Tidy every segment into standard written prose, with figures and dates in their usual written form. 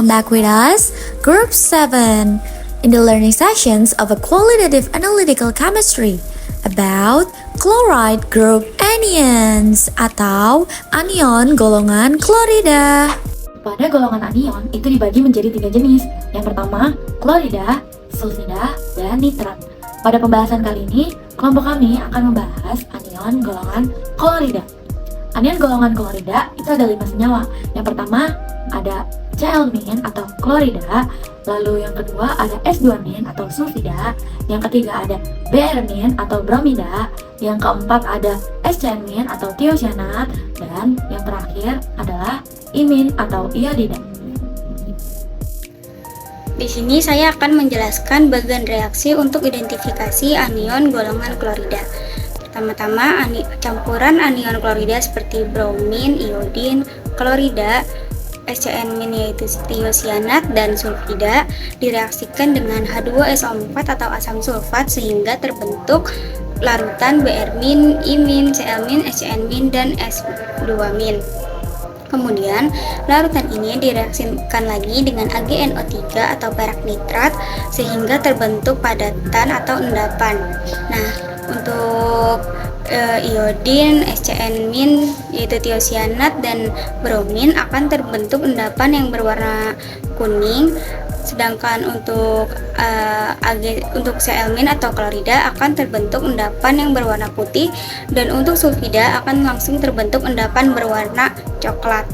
welcome back with us, Group 7, in the learning sessions of a qualitative analytical chemistry about chloride group anions atau anion golongan klorida. Pada golongan anion itu dibagi menjadi 3 jenis. Yang pertama, klorida, sulfida, dan nitrat. Pada pembahasan kali ini, kelompok kami akan membahas anion golongan klorida. Anion golongan klorida itu ada 5 senyawa. Yang pertama ada Cl- atau klorida, lalu yang kedua ada S2- atau sulfida, yang ketiga ada Br- atau bromida, yang keempat ada SCN- atau tiocyanat, dan yang terakhir adalah imin atau iodida. Di sini saya akan menjelaskan bagian reaksi untuk identifikasi anion golongan klorida. Pertama-tama, campuran anion klorida seperti bromin, iodin, klorida, SCN- yaitu tiocyanat, dan sulfida direaksikan dengan H2SO4 atau asam sulfat sehingga terbentuk larutan Br-, imin, Cl-, SCN-, dan S2-. Kemudian, larutan ini direaksikan lagi dengan AgNO3 atau perak nitrat sehingga terbentuk padatan atau endapan. Nah, untuk iodin, SCN-, yaitu tiocyanat, dan bromin akan terbentuk endapan yang berwarna kuning. Sedangkan untuk Cl- atau klorida akan terbentuk endapan yang berwarna putih, dan untuk sulfida akan langsung terbentuk endapan berwarna coklat.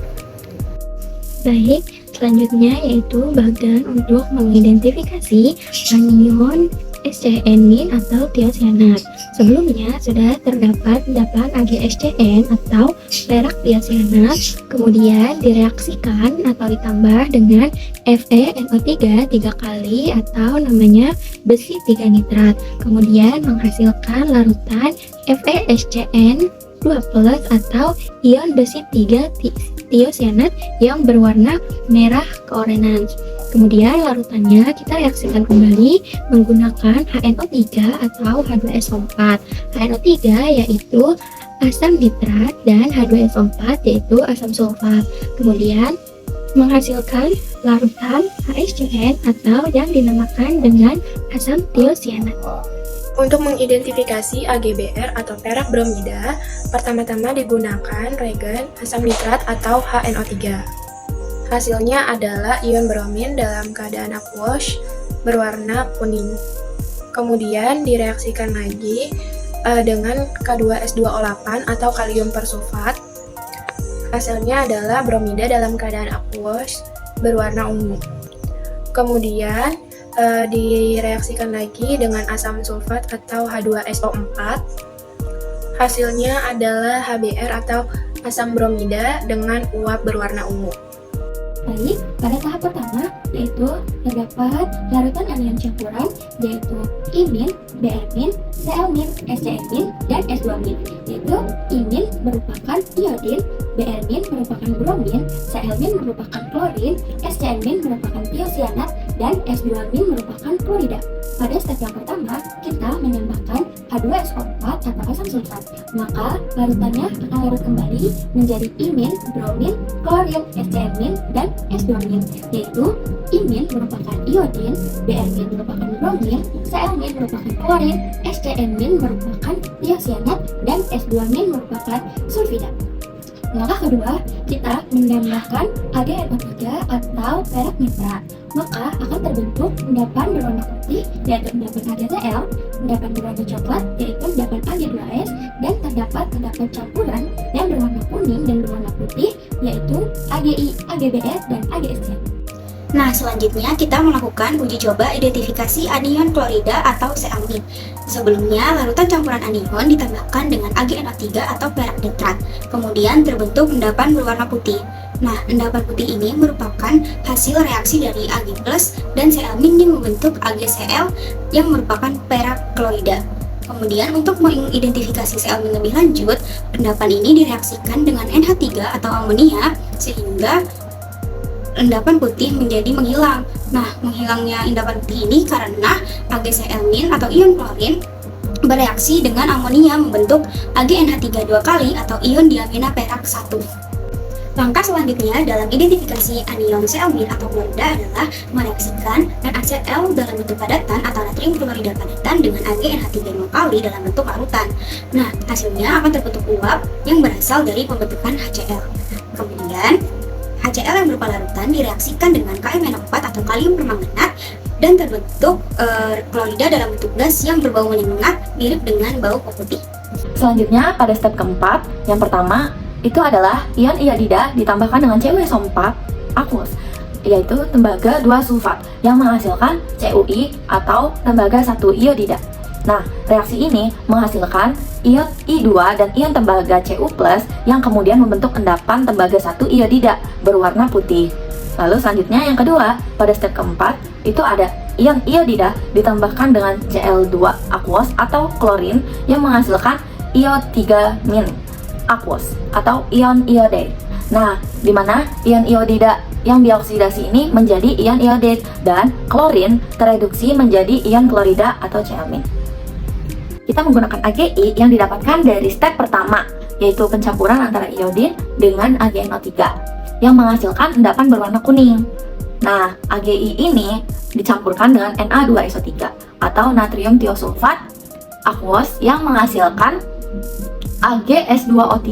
Baik, selanjutnya yaitu bagian untuk mengidentifikasi anion SCN- atau tiocyanat. Sebelumnya sudah terdapat endapan AgSCN atau perak tiocyanat, kemudian direaksikan atau ditambah dengan FeNO3 3 kali atau namanya besi 3 nitrat, kemudian menghasilkan larutan FeSCN 2+ atau ion besi 3 tiocyanat yang berwarna merah keorenan. Kemudian larutannya kita reaksikan kembali menggunakan HNO3 atau H2SO4. HNO3 yaitu asam nitrat dan H2SO4 yaitu asam sulfat. Kemudian menghasilkan larutan HCN atau yang dinamakan dengan asam tiocyanat. Untuk mengidentifikasi AgBr atau perak bromida, pertama-tama digunakan reagen asam nitrat atau HNO3. Hasilnya adalah ion bromin dalam keadaan aqueous berwarna kuning. Kemudian direaksikan lagi dengan K2S2O8 atau kalium persulfat. Hasilnya adalah bromida dalam keadaan aqueous berwarna ungu. Kemudian direaksikan lagi dengan asam sulfat atau H2SO4. Hasilnya adalah HBr atau asam bromida dengan uap berwarna ungu. Baik, pada tahap pertama yaitu terdapat larutan anion campuran yaitu imin, Br-, Cl-, SCN-, dan S2-. Yaitu imin merupakan iodin, Br- merupakan bromin, Cl- merupakan klorin, SCN- merupakan tiocyanat, dan S2- merupakan klorida. Pada step yang pertama, kita menambahkan H2SO4 atau asam sulfat. Maka larutannya akan larut kembali menjadi imin, bromin, klorin, SCN- dan S2-, yaitu imin merupakan iodin, Br- merupakan bromin, Cl- merupakan klorin, SCN- merupakan tiocyanat, dan S2- merupakan sulfida. Langkah kedua, kita menambahkan AgNO3 atau perak nitrat. Maka akan terbentuk endapan berwarna putih yaitu endapan AgCl, endapan berwarna coklat yaitu endapan Ag2S, dan terdapat endapan campuran yang berwarna kuning dan berwarna putih yaitu AgI, AgBr, dan AgSC. Nah, selanjutnya kita melakukan uji coba identifikasi anion klorida atau Cl-. Sebelumnya, larutan campuran anion ditambahkan dengan AgNO3 atau perak nitrat. Kemudian terbentuk endapan berwarna putih. Nah, endapan putih ini merupakan hasil reaksi dari Ag+ dan Cl- yang membentuk AgCl yang merupakan perak klorida. Kemudian untuk mengidentifikasi Cl- lebih lanjut, endapan ini direaksikan dengan NH3 atau amonia sehingga endapan putih menjadi menghilang. Nah, menghilangnya endapan putih ini karena AgCl- atau ion klorin bereaksi dengan amonia membentuk AgNH3 2 kali atau ion diamina perak 1. Langkah selanjutnya dalam identifikasi anion Cl- atau klorida adalah mereaksikan NaCl dalam bentuk padatan atau natrium klorida padatan dengan AgNH3 2 kali dalam bentuk larutan. Nah, hasilnya akan terbentuk uap yang berasal dari pembentukan HCl. Kemudian, HCl yang berupa larutan direaksikan dengan KMnO4 atau kalium permanganat dan terbentuk klorida dalam bentuk gas yang berbau menyengat mirip dengan bau putih. Selanjutnya pada step keempat, yang pertama itu adalah ion iodida ditambahkan dengan CuSO4 aqueous, yaitu tembaga 2 sulfat yang menghasilkan CuI atau tembaga 1 iodida. Nah, reaksi ini menghasilkan ion I2 dan ion tembaga Cu+ yang kemudian membentuk endapan tembaga 1 iodida berwarna putih. Lalu selanjutnya yang kedua, pada step keempat itu ada ion iodida ditambahkan dengan Cl2 aqueous atau klorin yang menghasilkan IO3- aqueous atau ion iodate. Nah, di mana ion iodida yang dioksidasi ini menjadi ion iodate dan klorin tereduksi menjadi ion klorida atau Cl-. Kita menggunakan AgI yang didapatkan dari step pertama, yaitu pencampuran antara iodin dengan AgNO3 yang menghasilkan endapan berwarna kuning. Nah, AgI ini dicampurkan dengan Na2SO3 atau natrium tiosulfat aqueous yang menghasilkan AgS2O3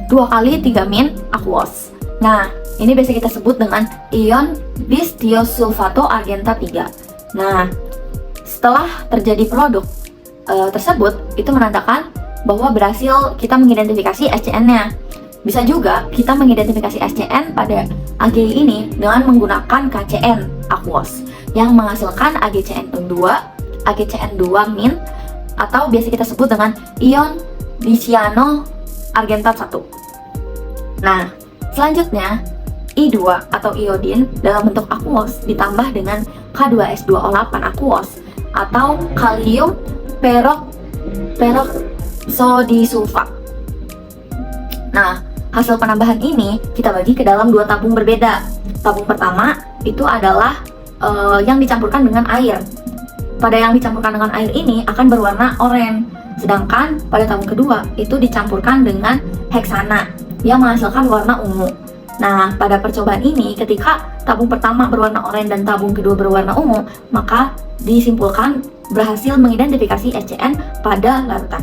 2 kali 3- aqueous. Nah, ini biasa kita sebut dengan ion bis-tiosulfato argenta 3. Nah, setelah terjadi produk tersebut, itu menandakan bahwa berhasil kita mengidentifikasi SCN-nya. Bisa juga kita mengidentifikasi SCN pada AgI ini dengan menggunakan KCN aqueous yang menghasilkan AgCN2, AgCN2- atau biasa kita sebut dengan ion dicyano argentat 1. Nah, selanjutnya I2 atau iodin dalam bentuk aqueous ditambah dengan K2S2O8 aqueous atau kalium peroksodisulfat. Nah, hasil penambahan ini kita bagi ke dalam 2 tabung berbeda. Tabung pertama itu adalah yang dicampurkan dengan air. Pada yang dicampurkan dengan air ini akan berwarna oranye, sedangkan pada tabung kedua itu dicampurkan dengan heksana yang menghasilkan warna ungu. Nah, pada percobaan ini ketika tabung pertama berwarna oranye dan tabung kedua berwarna ungu, maka disimpulkan berhasil mengidentifikasi SCN pada larutan.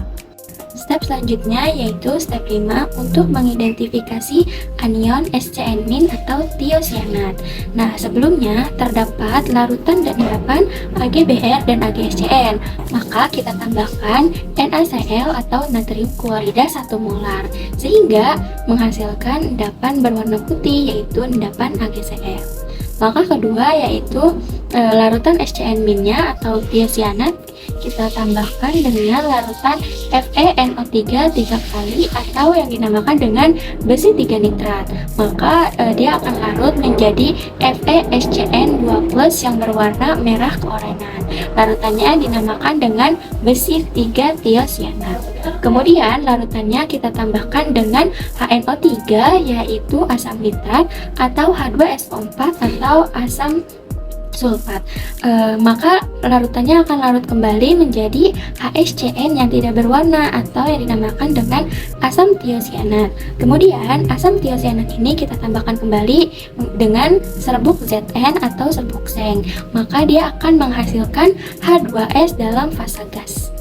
Step selanjutnya yaitu step 5 untuk mengidentifikasi anion SCN- atau tiocyanat. Nah, sebelumnya terdapat larutan dan endapan AgBr dan AgSCN. Maka kita tambahkan NaCl atau natrium klorida 1 molar sehingga menghasilkan endapan berwarna putih yaitu endapan AgCl. Langkah kedua yaitu larutan SCN-nya atau tiocyanat kita tambahkan dengan larutan FeNO3 3 kali atau yang dinamakan dengan besi 3 nitrat. Maka dia akan larut menjadi FeSCN2+ yang berwarna merah keorenan. Larutannya dinamakan dengan besi 3 tiocyanat. Kemudian larutannya kita tambahkan dengan HNO3 yaitu asam nitrat atau H2SO4 atau asam sulfat. Maka larutannya akan larut kembali menjadi HSCN yang tidak berwarna atau yang dinamakan dengan asam tiocyanat. Kemudian asam tiocyanat ini kita tambahkan kembali dengan serbuk Zn atau serbuk seng. Maka dia akan menghasilkan H2S dalam fase gas.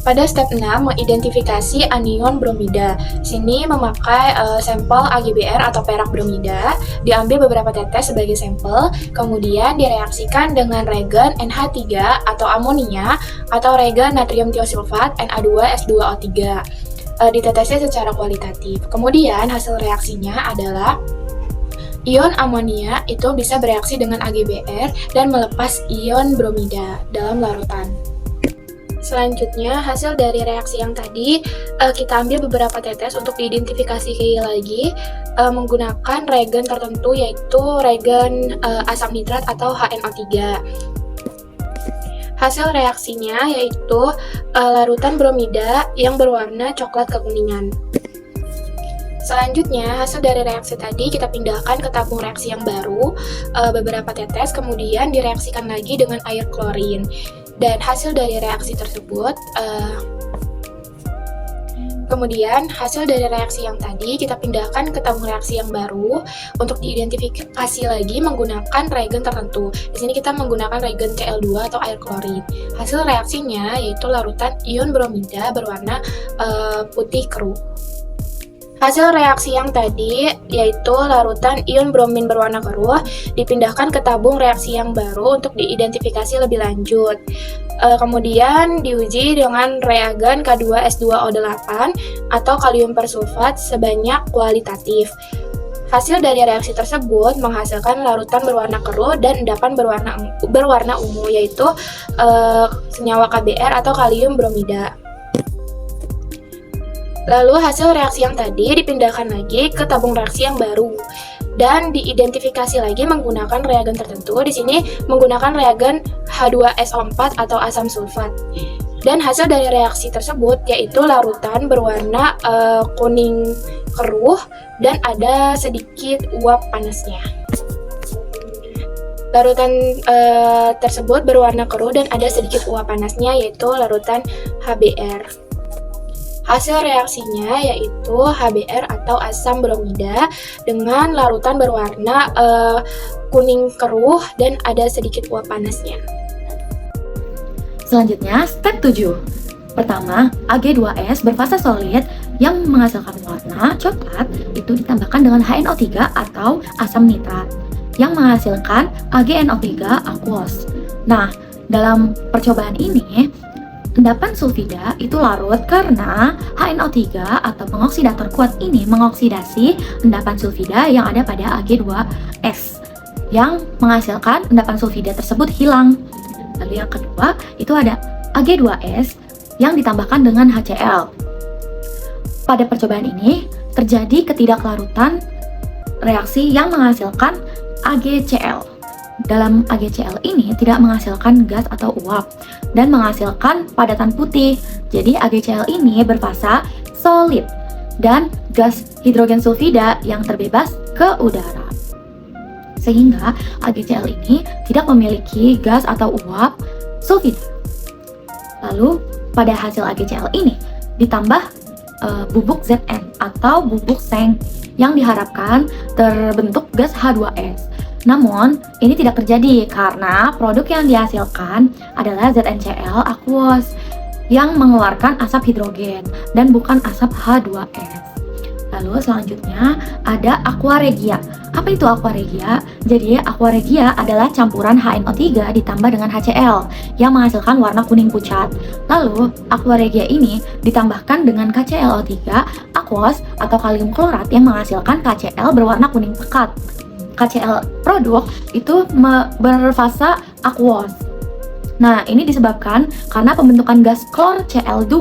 Pada step 6, mengidentifikasi anion bromida. Sini memakai sampel AgBr atau perak bromida, diambil beberapa tetes sebagai sampel, kemudian direaksikan dengan reagen NH3 atau amonia atau reagen natrium tiosulfat Na2S2O3. Ditetesnya secara kualitatif. Kemudian hasil reaksinya adalah ion amonia itu bisa bereaksi dengan AgBr dan melepas ion bromida dalam larutan. Selanjutnya, hasil dari reaksi yang tadi, kita ambil beberapa tetes untuk diidentifikasi lagi menggunakan reagen tertentu, yaitu reagen asam nitrat atau HNO3. Hasil reaksinya yaitu larutan bromida yang berwarna coklat kekuningan. Selanjutnya, hasil dari reaksi tadi kita pindahkan ke tabung reaksi yang baru, beberapa tetes, kemudian direaksikan lagi dengan air klorin. Dan hasil dari reaksi tersebut Kemudian, hasil dari reaksi yang tadi kita pindahkan ke tabung reaksi yang baru untuk diidentifikasi lagi menggunakan reagen tertentu. Di sini kita menggunakan reagen Cl2 atau air klorid. Hasil reaksinya yaitu larutan ion bromida berwarna putih keruh. Hasil reaksi yang tadi yaitu larutan ion bromin berwarna keruh dipindahkan ke tabung reaksi yang baru untuk diidentifikasi lebih lanjut. Kemudian diuji dengan reagen K2S2O8 atau kalium persulfat sebanyak kualitatif. Hasil dari reaksi tersebut menghasilkan larutan berwarna keruh dan endapan berwarna ungu, yaitu senyawa KBr atau kalium bromida. Lalu hasil reaksi yang tadi dipindahkan lagi ke tabung reaksi yang baru dan diidentifikasi lagi menggunakan reagen tertentu. Di sini menggunakan reagen H2SO4 atau asam sulfat. Dan hasil dari reaksi tersebut yaitu larutan berwarna kuning keruh dan ada sedikit uap panasnya. Larutan tersebut berwarna keruh dan ada sedikit uap panasnya, yaitu larutan HBr. Hasil reaksinya yaitu HBr atau asam bromida dengan larutan berwarna kuning keruh dan ada sedikit uap panasnya. Selanjutnya, step 7. Pertama, Ag2S berfasa solid yang menghasilkan warna coklat itu ditambahkan dengan HNO3 atau asam nitrat yang menghasilkan AgNO3 aqueous. Nah, dalam percobaan ini, endapan sulfida itu larut karena HNO3 atau pengoksidator kuat ini mengoksidasi endapan sulfida yang ada pada Ag2S yang menghasilkan endapan sulfida tersebut hilang. Lalu yang kedua, itu ada Ag2S yang ditambahkan dengan HCl. Pada percobaan ini, terjadi ketidaklarutan reaksi yang menghasilkan AgCl. Dalam AgCl ini tidak menghasilkan gas atau uap dan menghasilkan padatan putih. Jadi AgCl ini berfasa solid dan gas hidrogen sulfida yang terbebas ke udara. Sehingga AgCl ini tidak memiliki gas atau uap sulfida. Lalu pada hasil AgCl ini ditambah bubuk Zn atau bubuk seng yang diharapkan terbentuk gas H2S. Namun, ini tidak terjadi karena produk yang dihasilkan adalah ZnCl aqueous yang mengeluarkan asap hidrogen dan bukan asap H2S. Lalu selanjutnya ada aqua regia. Apa itu aqua regia? Jadi aqua regia adalah campuran HNO3 ditambah dengan HCl yang menghasilkan warna kuning pucat. Lalu aqua regia ini ditambahkan dengan KClO3 aqueous atau kalium klorat yang menghasilkan KCl berwarna kuning pekat. KCl produk itu berfasa aqueous. Nah, ini disebabkan karena pembentukan gas klor Cl2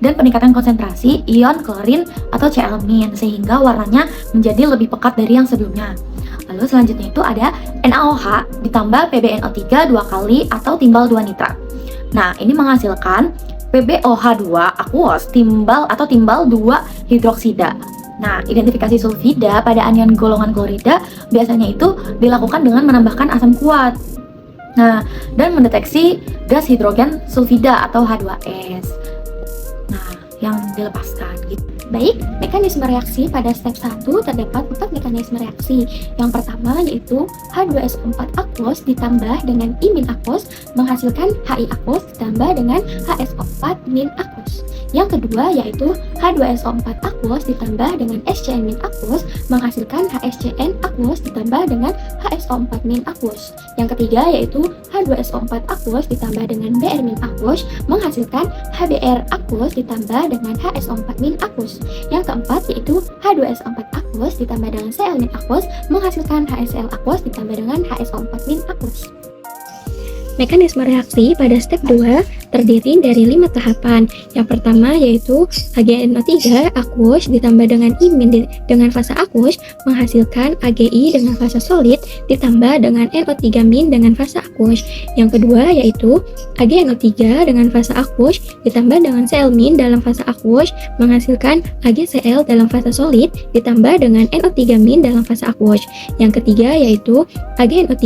dan peningkatan konsentrasi ion klorin atau Cl- sehingga warnanya menjadi lebih pekat dari yang sebelumnya. Lalu selanjutnya itu ada NaOH ditambah PbNO3 2 kali atau timbal 2 nitrat. Nah, ini menghasilkan PbOH2 aqueous timbal 2 hidroksida. Nah, identifikasi sulfida pada anion golongan klorida biasanya itu dilakukan dengan menambahkan asam kuat. Nah, dan mendeteksi gas hidrogen sulfida atau H2S. Nah, yang dilepaskan gitu. Baik, mekanisme reaksi pada step 1 terdapat 4 mekanisme reaksi. Yang pertama yaitu H2SO4 aqueous ditambah dengan imin aqueous menghasilkan Hi aqueous ditambah dengan HSO4 min aqueous. Yang kedua yaitu H2SO4 aqueous ditambah dengan SCN min aqueous menghasilkan HSCN aqueous ditambah dengan HSO4 min aqueous. Yang ketiga yaitu H2SO4 aqueous ditambah dengan Br min aqueous menghasilkan HBr aqueous ditambah dengan HSO4 min aqueous. Yang keempat yaitu H2SO4 aqueous ditambah dengan Cl min aqueous menghasilkan HCl aqueous ditambah dengan HSO4 min aqueous. Mekanisme reaksi pada step 2 terdiri dari 5 tahapan. Yang pertama yaitu AgNO3 aqueous ditambah dengan imin dengan fasa aqueous menghasilkan AgI dengan fasa solid ditambah dengan NO3- dengan fasa aqueous. Yang kedua yaitu AgNO3 dengan fasa aqueous ditambah dengan Cl- dalam fasa aqueous menghasilkan AgCl dalam fasa solid ditambah dengan NO3- dalam fasa aqueous. Yang ketiga yaitu AgNO3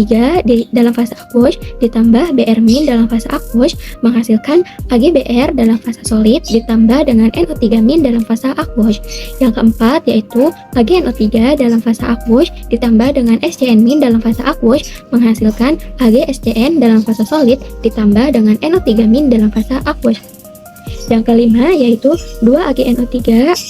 dalam fasa aqueous ditambah Br- dalam fase aqueous menghasilkan menghasilkan AgBr dalam fasa solid ditambah dengan NO3- dalam fasa aqueous. Yang keempat yaitu AgNO3 dalam fasa aqueous ditambah dengan SCN- dalam fasa aqueous menghasilkan AgSCN dalam fasa solid ditambah dengan NO3- dalam fasa aqueous. Yang kelima yaitu 2AgNO3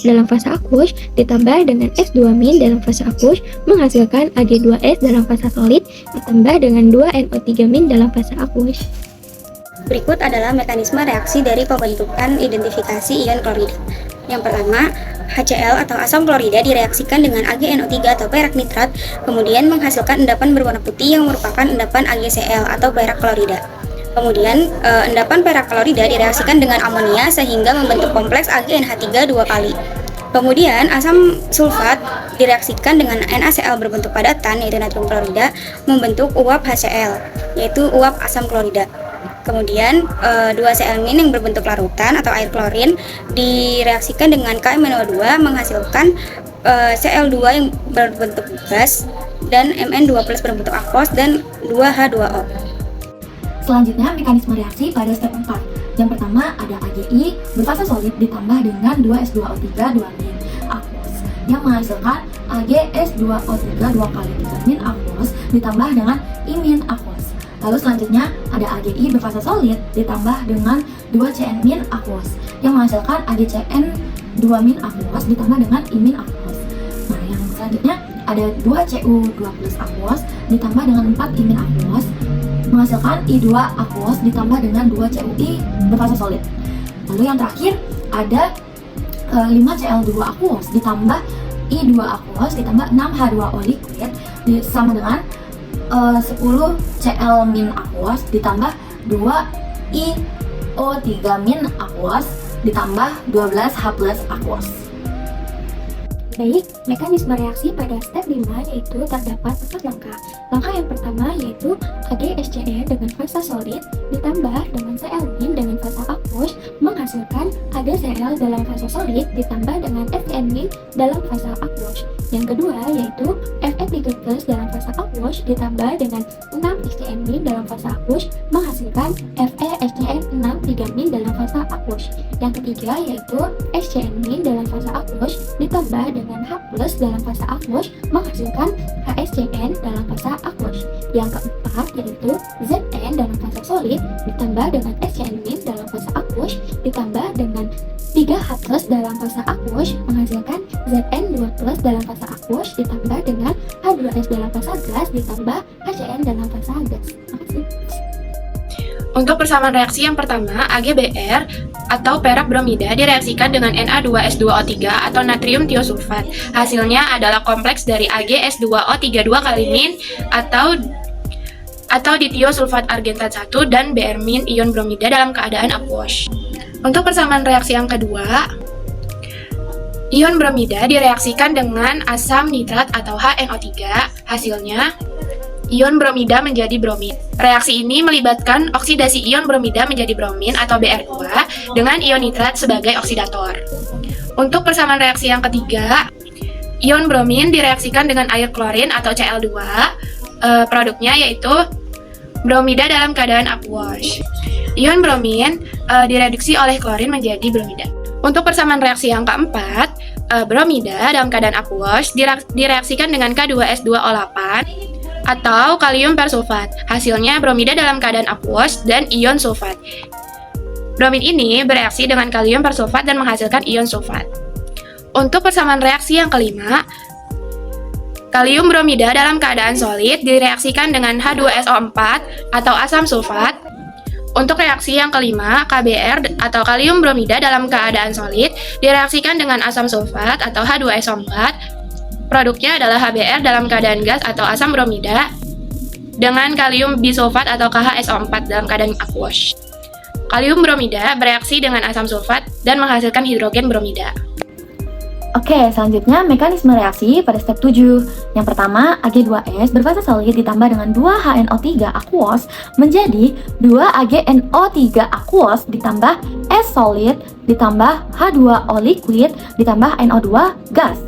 dalam fasa aqueous ditambah dengan S2- dalam fasa aqueous menghasilkan Ag2S dalam fasa solid ditambah dengan 2NO3- dalam fasa aqueous. Berikut adalah mekanisme reaksi dari pembentukan identifikasi ion klorida. Yang pertama, HCl atau asam klorida direaksikan dengan AgNO3 atau perak nitrat, kemudian menghasilkan endapan berwarna putih yang merupakan endapan AgCl atau perak klorida. Kemudian, endapan perak klorida direaksikan dengan amonia sehingga membentuk kompleks AgNH3 dua kali. Kemudian, asam sulfat direaksikan dengan NaCl berbentuk padatan, yaitu natrium klorida, membentuk uap HCl, yaitu uap asam klorida. Kemudian, 2Cl- yang berbentuk larutan atau air klorin direaksikan dengan KMnO2 menghasilkan Cl2 yang berbentuk gas dan Mn2+ berbentuk aqueous dan 2H2O. Selanjutnya, mekanisme reaksi pada step 4. Yang pertama ada AgI berfasa solid ditambah dengan 2S2O3 2- aqueous yang menghasilkan AgS2O3 2 kali 3- aqueous ditambah dengan imin aqueous. Lalu selanjutnya ada AgI berfasa solid ditambah dengan 2CN- aqueous yang menghasilkan AgCN 2- aqueous ditambah dengan imin aqueous. Nah, yang selanjutnya ada 2Cu2+ aqueous ditambah dengan 4 imin aqueous menghasilkan I2 aqueous ditambah dengan 2CuI berfasa solid. Lalu yang terakhir ada 5Cl2 aqueous ditambah I2 aqueous ditambah 6H2O liquid sama dengan 10Cl- aqueous ditambah 2iO3- aqueous ditambah 12H+ aqueous. Baik, mekanisme reaksi pada step 5 yaitu terdapat 4 langkah. Langkah yang pertama yaitu AgSCN dengan fasa solid ditambah dengan Cl- dengan fasa aqueous menghasilkan AgCl dalam fasa solid ditambah dengan SCN- dalam fasa aqueous. Yang kedua yaitu Fe3+ dalam fasa aqueous ditambah dengan 6SCN- dalam fasa aqueous menghasilkan FeSCN6 3- dalam fasa aqueous. Yang ketiga yaitu SCN- dalam fasa aqueous ditambah dengan H+ dalam fasa aqueous menghasilkan HSCN dalam fasa aqueous. Yang keempat yaitu Zn dalam fasa solid ditambah dengan SCN- dalam fasa aqueous ditambah dengan 3H+ dalam fasa aqueous menghasilkan Zn2+ dalam fasa aqueous ditambah dengan H2S dalam fasa gas ditambah HCN dalam fasa gas. Makasih. Untuk persamaan reaksi yang pertama, AgBr atau perak bromida direaksikan dengan Na2S2O3 atau natrium tiosulfat. Hasilnya adalah kompleks dari AgS2O3 2 kali min atau ditiosulfat argentat 1 dan Br- ion bromida dalam keadaan aqueous. Untuk persamaan reaksi yang kedua, ion bromida direaksikan dengan asam nitrat atau HNO3. Hasilnya ion bromida menjadi bromin. Reaksi ini melibatkan oksidasi ion bromida menjadi bromin atau Br2 dengan ion nitrat sebagai oksidator. Untuk persamaan reaksi yang ketiga, ion bromin direaksikan dengan air klorin atau Cl2. Produknya yaitu bromida dalam keadaan aqueous. Ion bromin direduksi oleh klorin menjadi bromida. Untuk persamaan reaksi yang keempat, bromida dalam keadaan aqueous direaksikan dengan K2S2O8 atau kalium persulfat. Hasilnya bromida dalam keadaan aqueous dan ion sulfat. Bromin ini bereaksi dengan kalium persulfat dan menghasilkan ion sulfat. Untuk persamaan reaksi yang kelima, kalium bromida dalam keadaan solid direaksikan dengan H2SO4 atau asam sulfat. Untuk reaksi yang kelima, KBr atau kalium bromida dalam keadaan solid direaksikan dengan asam sulfat atau H2SO4. Produknya adalah HBr dalam keadaan gas atau asam bromida dengan kalium bisulfat atau KHSO4 dalam keadaan aqueous. Kalium bromida bereaksi dengan asam sulfat dan menghasilkan hidrogen bromida. Oke, selanjutnya mekanisme reaksi pada step 7. Yang pertama, Ag2S berfasa solid ditambah dengan 2HNO3 aqueous menjadi 2AgNO3 aqueous ditambah S solid ditambah H2O liquid ditambah NO2 gas.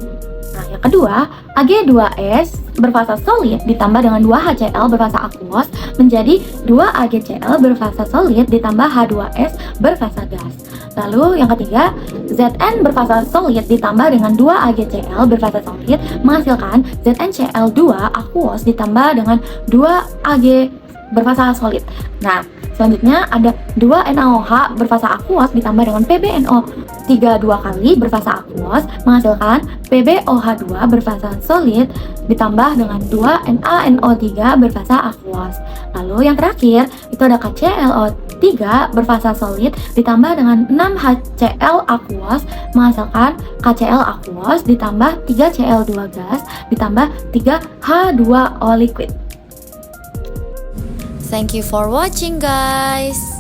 Nah, yang kedua, Ag2S berfasa solid ditambah dengan 2HCl berfasa aquos menjadi 2AgCl berfasa solid ditambah H2S berfasa gas. Lalu yang ketiga, Zn berfasa solid ditambah dengan 2AgCl berfasa solid menghasilkan ZnCl2 aquos ditambah dengan 2Ag berfasa solid. Nah, selanjutnya ada 2NaOH berfasa aquos ditambah dengan PbNO3 dua kali berfasa aquos menghasilkan PbOH2 berfasa solid ditambah dengan 2NaNO3 berfasa aquos. Lalu yang terakhir itu ada KClO3 berfasa solid ditambah dengan 6HCl aquos menghasilkan KCl aquos ditambah 3Cl2 gas ditambah 3H2O liquid. Thank you for watching, guys.